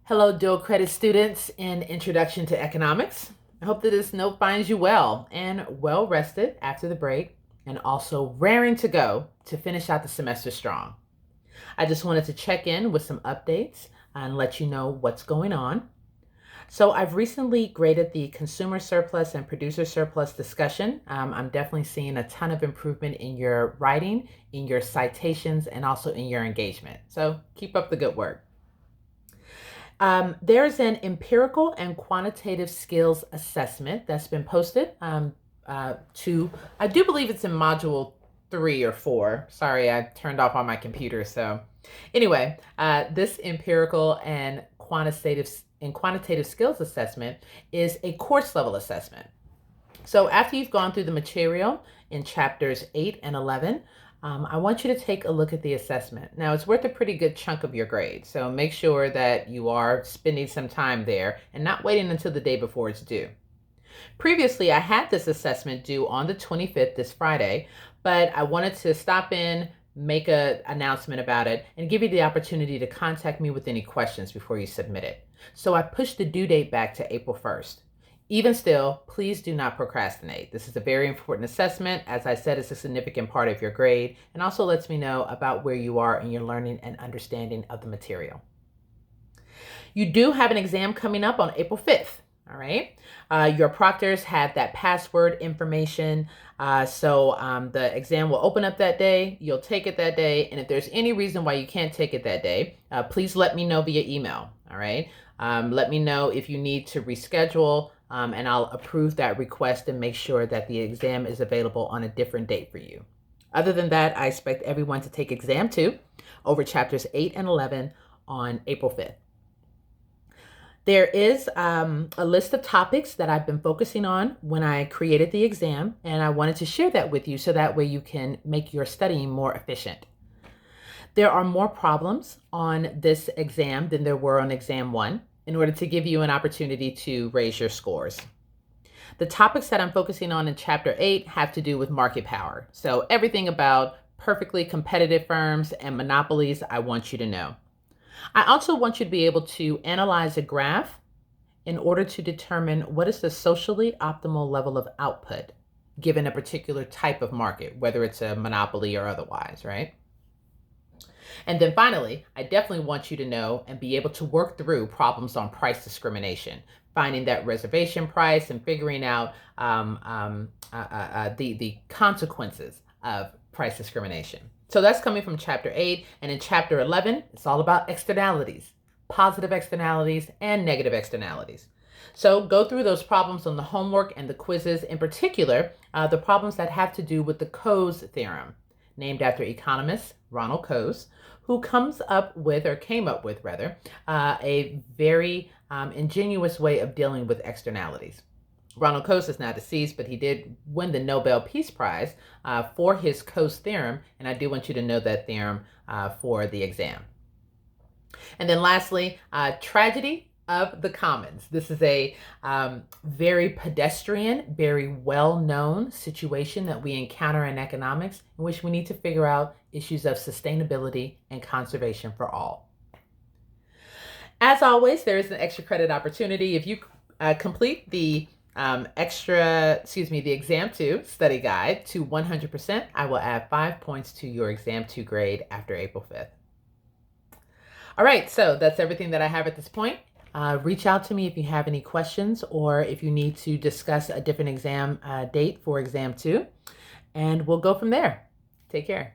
Hello, dual credit students in Introduction to Economics. I hope that this note finds you well and well rested after the break and also raring to go to finish out the semester strong. I just wanted to check in with some updates and let you know what's going on. So I've recently graded the consumer surplus and producer surplus discussion. I'm definitely seeing a ton of improvement in your writing, in your citations, and also in your engagement. So keep up the good work. There's an empirical and quantitative skills assessment that's been posted to, I do believe it's in module 3 or 4. Sorry, I turned off on my computer. So anyway, this empirical and quantitative skills assessment is a course level assessment. So after you've gone through the material in chapters 8 and 11, I want you to take a look at the assessment. Now, it's worth a pretty good chunk of your grade, so make sure that you are spending some time there and not waiting until the day before it's due. Previously, I had this assessment due on the 25th, this Friday, but I wanted to stop in, make an announcement about it, and give you the opportunity to contact me with any questions before you submit it. So I pushed the due date back to April 1st. Even still, please do not procrastinate. This is a very important assessment. As I said, it's a significant part of your grade and also lets me know about where you are in your learning and understanding of the material. You do have an exam coming up on April 5th. All right. Your proctors have that password information. So the exam will open up that day. You'll take it that day. And if there's any reason why you can't take it that day, please let me know via email. All right. Let me know if you need to reschedule, and I'll approve that request and make sure that the exam is available on a different date for you. Other than that, I expect everyone to take exam 2 over chapters 8 and 11 on April 5th. There is a list of topics that I've been focusing on when I created the exam, and I wanted to share that with you so that way you can make your studying more efficient. There are more problems on this exam than there were on exam 1 in order to give you an opportunity to raise your scores. The topics that I'm focusing on in chapter 8 have to do with market power. So everything about perfectly competitive firms and monopolies, I want you to know. I also want you to be able to analyze a graph in order to determine what is the socially optimal level of output given a particular type of market, whether it's a monopoly or otherwise, right? And then finally, I definitely want you to know and be able to work through problems on price discrimination, finding that reservation price and figuring out the consequences of price discrimination. So that's coming from chapter 8. And in chapter 11, it's all about externalities, positive externalities and negative externalities. So go through those problems on the homework and the quizzes, in particular, the problems that have to do with the Coase theorem, named after economist Ronald Coase, who came up with, a very ingenious way of dealing with externalities. Ronald Coase is now deceased, but he did win the Nobel Peace Prize for his Coase theorem, and I do want you to know that theorem for the exam. And then lastly, tragedy of the commons. This is a very pedestrian, very well-known situation that we encounter in economics, in which we need to figure out issues of sustainability and conservation for all. As always, there is an extra credit opportunity. If you complete the the exam 2 study guide to 100%, I will add 5 points to your exam 2 grade after April 5th. All right, so that's everything that I have at this point. Reach out to me if you have any questions or if you need to discuss a different exam date for exam 2, and we'll go from there. Take care.